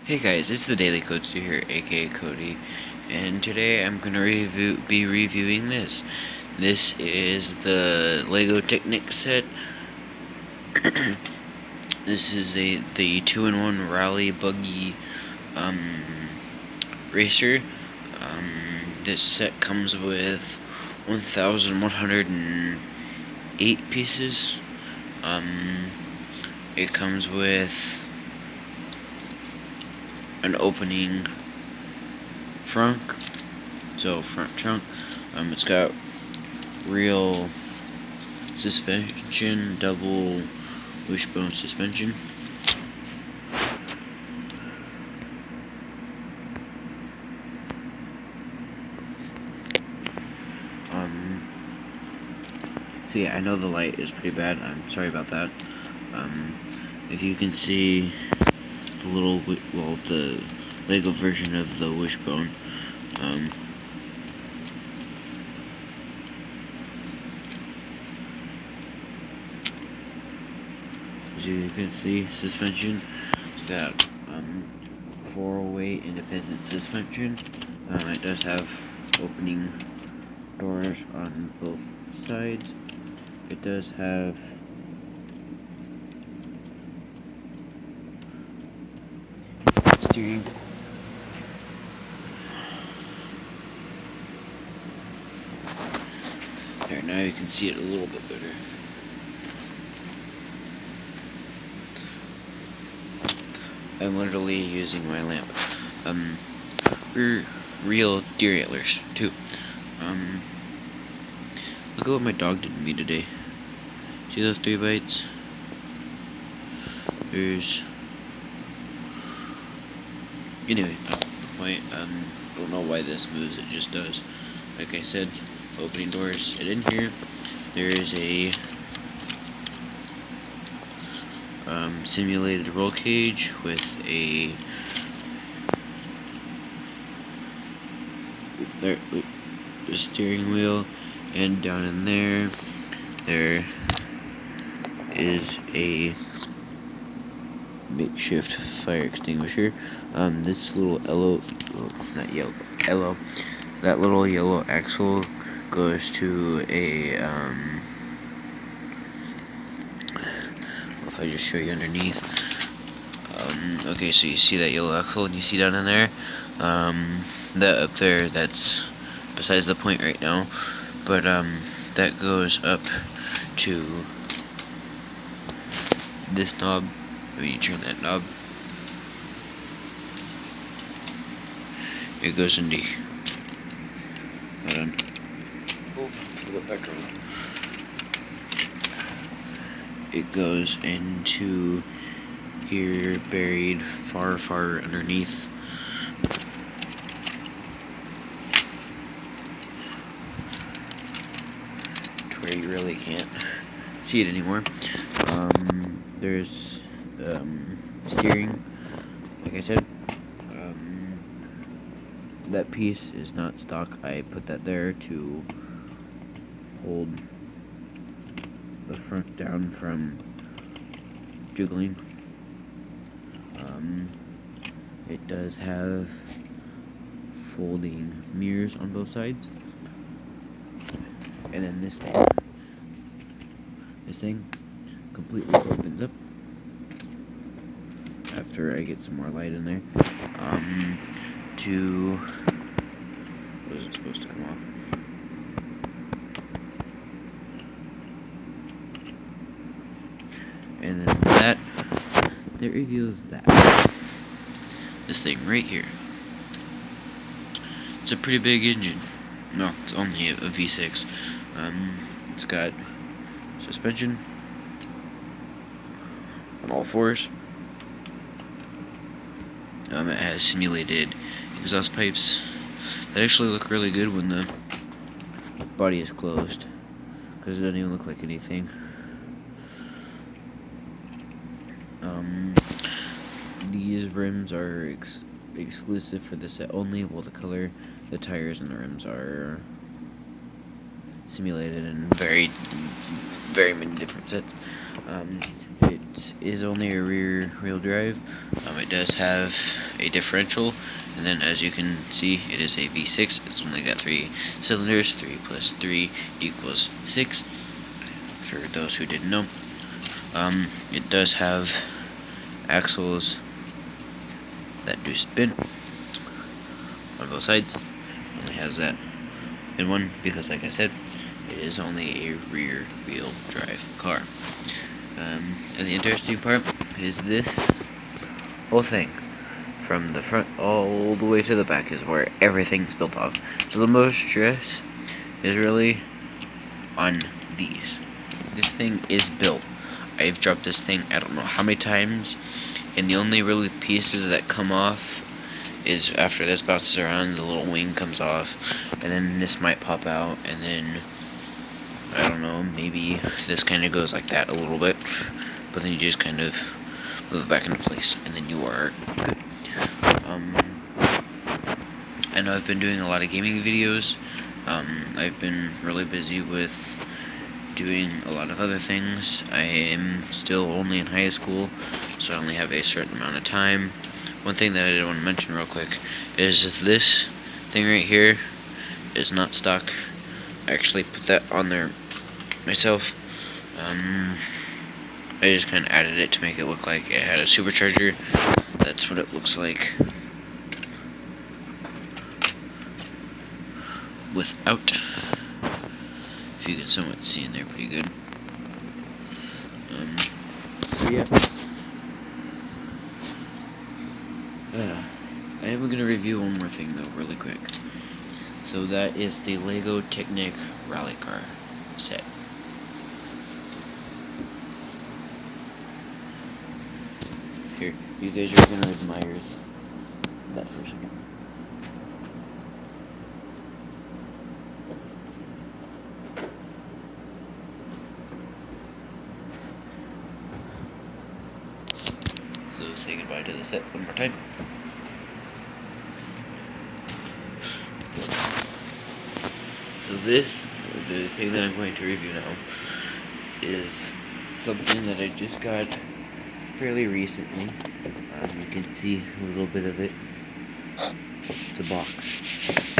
Hey guys, it's the Daily Codester here, aka Cody, and today I'm gonna be reviewing this. This is the Lego Technic set. This is the 2-in-1 Rally Buggy racer. This set comes with 1,108 pieces. It comes with an opening front trunk. It's got real suspension, double wishbone suspension. So yeah, I know the light is pretty bad. I'm sorry about that. If you can see the Lego version of the wishbone. As you can see, suspension. It's got 4-way independent suspension. It does have opening doors on both sides. It does have steering. There, now you can see it a little bit better. I'm literally using my lamp. Real deer antlers too. Look at what my dog did to me today. See those 3 bites? Anyway, not the point. Don't know why this moves, it just does. Like I said, opening doors. And in here, there is a simulated roll cage with a steering wheel, and down in there is a makeshift fire extinguisher. This little that little yellow axle goes to a if I just show you underneath. Okay, so you see that yellow axle, and you see down in there, that up there, that's besides the point right now, but that goes up to this knob. When you turn that knob, it goes into. Hold on. Oh, flip it back around. It goes into here, buried far, far underneath. To where you really can't see it anymore. There's steering, like I said. That piece is not stock. I put that there to hold the front down from jiggling. It does have folding mirrors on both sides. And then this thing completely opens up after I get some more light in there. Wasn't supposed to come off. And then that reveals that. This thing right here. It's a pretty big engine. No, it's only a V6. It's got suspension on all fours. It has simulated exhaust pipes that actually look really good when the body is closed, because it doesn't even look like anything. These rims are exclusive for the set only, while the tires and the rims are simulated in very, very many different sets. It it is only a rear wheel drive. It does have a differential, and then as you can see, it is a V6. It's only got 3 cylinders. 3 plus 3 equals 6, for those who didn't know. It does have axles that do spin on both sides. Only has that in one because, like I said, it is only a rear wheel drive car. And the interesting part is this whole thing, from the front all the way to the back, is where everything's built off. So the most stress is really on these. This thing is built. I've dropped this thing I don't know how many times, and the only really pieces that come off is after this bounces around, the little wing comes off, and then this might pop out, and then I don't know, maybe this kind of goes like that a little bit, but then you just kind of move it back into place, and then you are good. I know I've been doing a lot of gaming videos. I've been really busy with doing a lot of other things. I am still only in high school, so I only have a certain amount of time. One thing that I did want to mention real quick is this thing right here is not stock. I actually put that on there myself. I just kind of added it to make it look like it had a supercharger. That's what it looks like without. If you can somewhat see in there pretty good. So yeah. I am going to review one more thing though, really quick. So that is the Lego Technic Rally Car set. Here, you guys are going to admire that for a second. So say goodbye to the set one more time. So this, the thing that I'm going to review now, is something that I just got fairly recently. You can see a little bit of it. It's a box.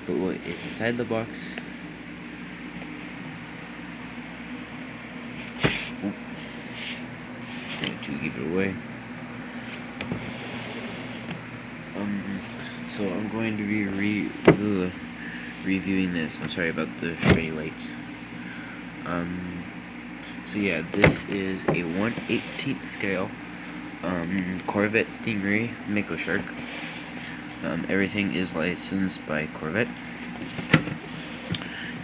But what is inside the box? Going to give it away. So I'm going to be reviewing this. I'm sorry about the shiny lights. So yeah, this is a 1/18th scale Corvette Stingray Mako Shark. Everything is licensed by Corvette.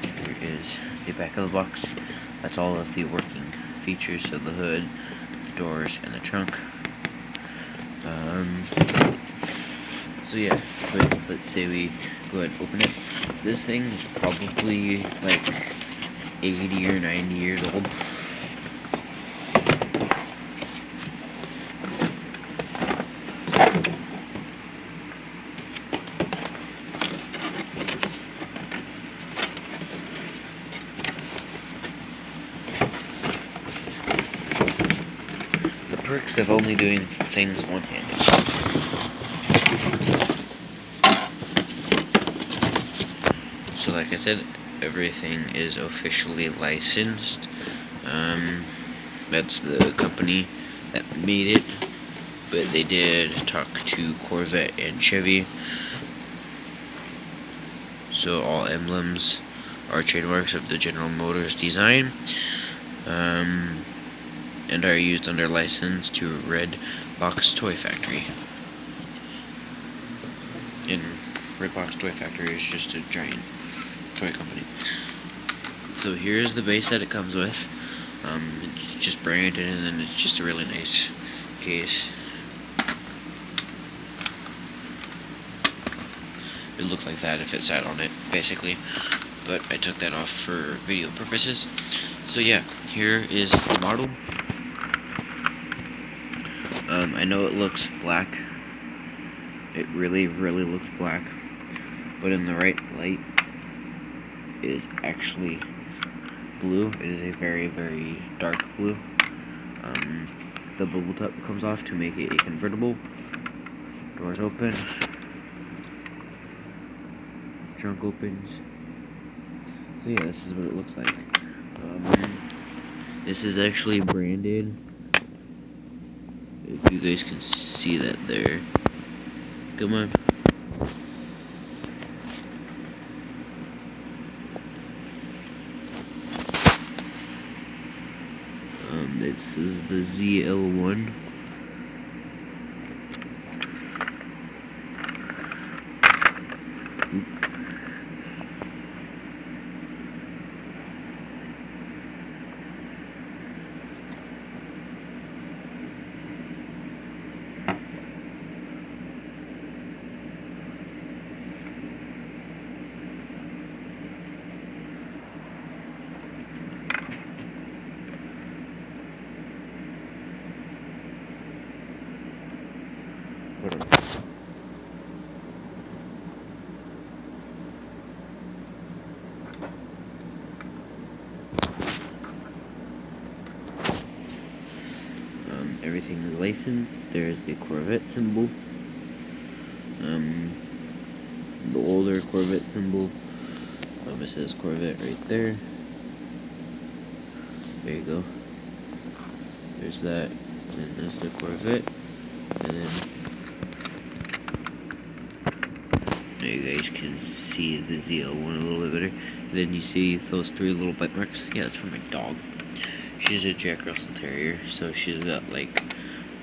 Here is the back of the box. That's all of the working features of the hood, the doors, and the trunk. So yeah, but let's say we go ahead and open it. This thing is probably like 80 or 90 years old. The perks of only doing things one-handed. So like I said, everything is officially licensed. That's the company that made it, but they did talk to Corvette and Chevy. So all emblems are trademarks of the General Motors design, and are used under license to Red Box Toy Factory. And Red Box Toy Factory is just a giant toy company. So here's the base that it comes with. It's just branded, and then it's just a really nice case. It looked like that if it sat on it, basically, but I took that off for video purposes. So yeah, here is the model. I know it looks black. It really looks black, but in the right light, it is actually blue. It is a very dark blue. The bubble top comes off to make it a convertible. Doors open. Trunk opens. So yeah, this is what it looks like. This is actually branded. If you guys can see that there. Come on. This is the ZL1. Everything is licensed. There's the Corvette symbol. The older Corvette symbol. It says Corvette right there. There you go. There's that. And there's the Corvette. And then there you guys can see the ZL1 a little bit better. And then you see those 3 little bite marks. Yeah, that's for my dog. She's a Jack Russell Terrier, so she's got like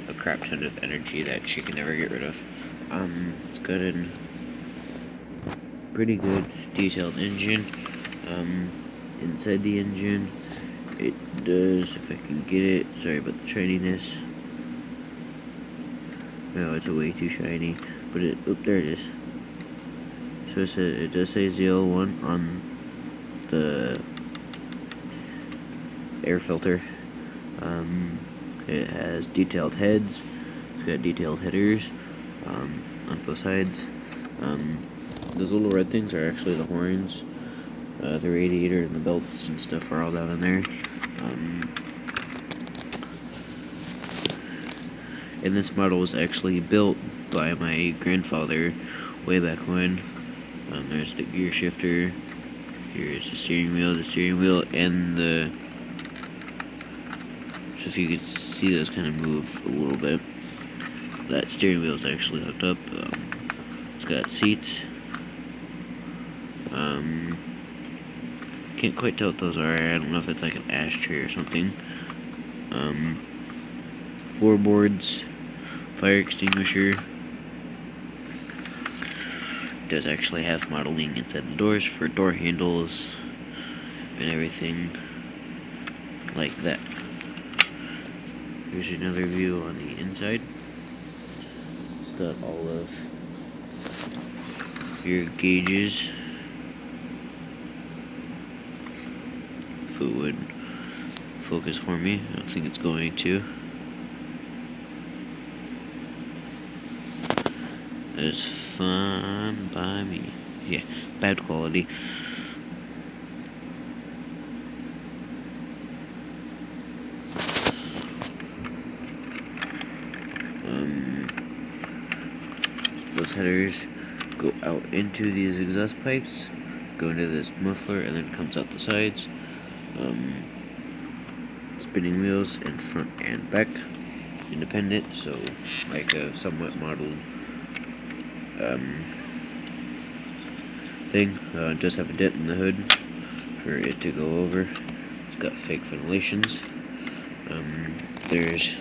a crap ton of energy that she can never get rid of. It's got a pretty good detailed engine. Inside the engine, it does, if I can get it, sorry about the shininess. No, it's way too shiny, but there it is. So it does say ZL1 on the air filter. It has detailed heads. It's got detailed headers on both sides. Those little red things are actually the horns. The radiator and the belts and stuff are all down in there. And this model was actually built by my grandfather way back when. There's the gear shifter. Here's the steering wheel, and the... So if you could see those kind of move a little bit. That steering wheel is actually hooked up. It's got seats. Can't quite tell what those are. I don't know if it's like an ashtray or something. Floorboards, fire extinguisher. It does actually have modeling inside the doors for door handles and everything like that. Here's another view on the inside. It's got all of your gauges. If it would focus for me, I don't think it's going to. It's fine by me. Yeah, bad quality. Those headers go out into these exhaust pipes, go into this muffler, and then comes out the sides. Spinning wheels in front and back, independent, so like a somewhat modeled thing. It does have a dent in the hood for it to go over. It's got fake ventilations. There's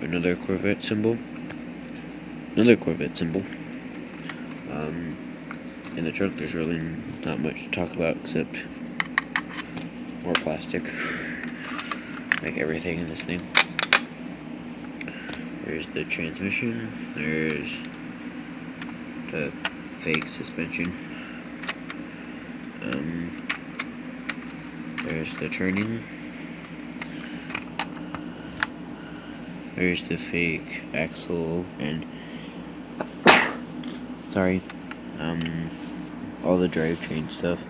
another Corvette symbol. In the trunk, there's really not much to talk about except more plastic, like everything in this thing. There's the transmission. There's the fake suspension. There's the turning. There's the fake axle and all the drivetrain stuff.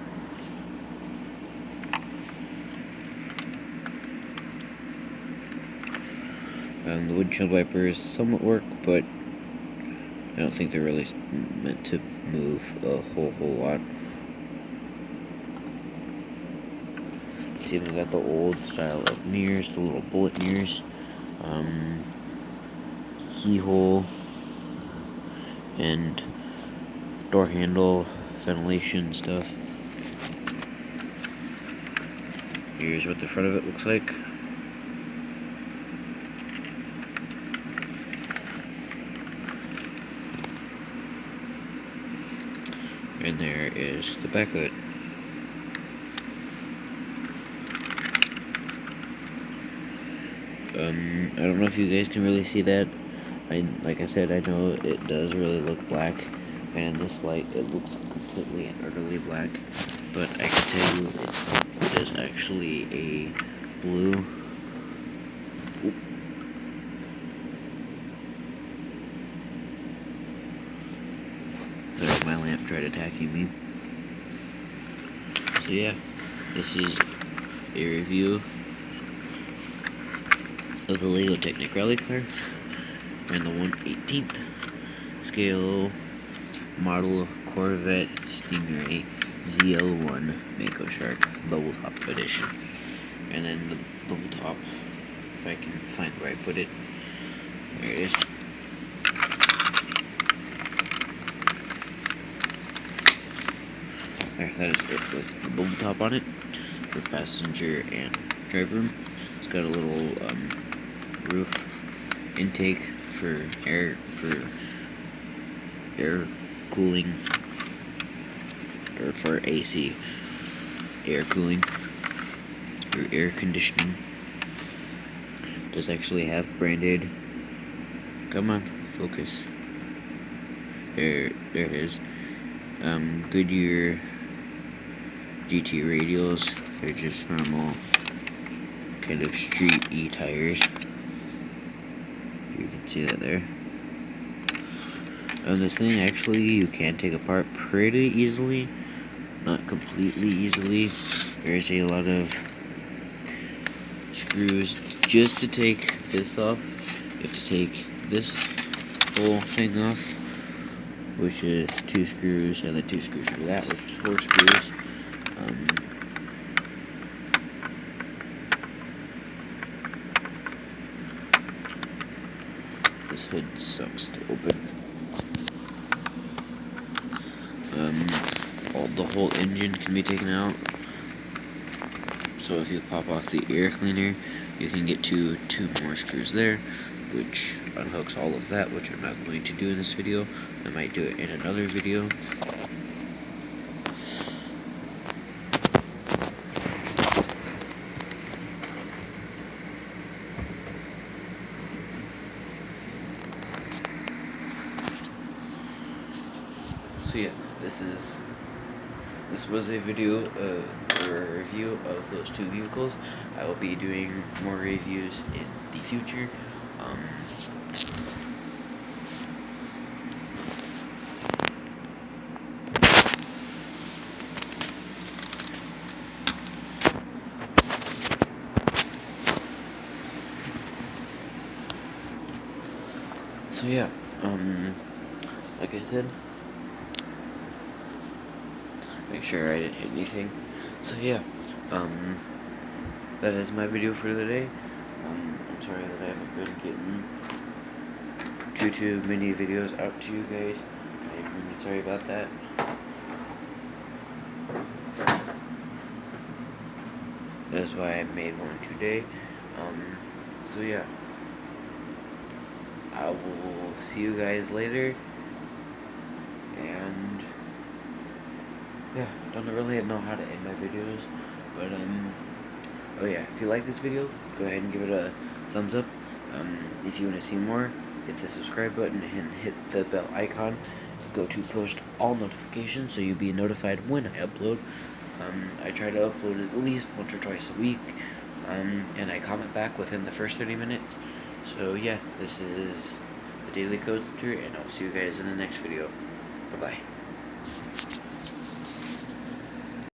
The windshield wipers somewhat work, but I don't think they're really meant to move a whole lot. It's even got the old style of mirrors, the little bullet mirrors, keyhole, and door handle, ventilation stuff. Here's what the front of it looks like. And there is the back of it. I don't know if you guys can really see that. Like I said, I know it does really look black, and in this light it looks completely and utterly black, but I can tell you it is actually a blue. Oop. Sorry, my lamp tried attacking me. So yeah, this is a review of the Lego Technic Rally Car and the 1/18th scale model Corvette Stingray ZL1 Mako Shark Bubble Top Edition. And then the bubble top, if I can find where I put it, there it is. There, that is it with the bubble top on it for passenger and driver room. It's got a little roof intake for air cooling, or for AC air cooling or air conditioning. It does actually have branded, come on, focus, there it is, Goodyear GT radials. They're just normal kind of street tires. You can see that there. This thing actually you can take apart pretty easily, not completely easily. There's a lot of screws just to take this off. You have to take this whole thing off, which is 2 screws, and then 2 screws for that, which is 4 screws. This hood sucks to open. The whole engine can be taken out. So if you pop off the air cleaner, you can get to 2 more screws there, which unhooks all of that, which I'm not going to do in this video. I might do it in another video. So yeah, this was a video or a review of those 2 vehicles. I will be doing more reviews in the future. So yeah, like I said, make sure I didn't hit anything. So yeah, that is my video for the day. I'm sorry that I haven't been getting too many videos out to you guys. I'm really sorry about that. That's why I made one today. So yeah, I will see you guys later. And yeah, don't really know how to end my videos, but oh yeah, if you like this video, go ahead and give it a thumbs up. If you want to see more, hit the subscribe button and hit the bell icon. Go to post all notifications so you'll be notified when I upload. I try to upload at least once or twice a week, and I comment back within the first 30 minutes. So yeah, this is the Daily Coaster, and I'll see you guys in the next video. Bye-bye.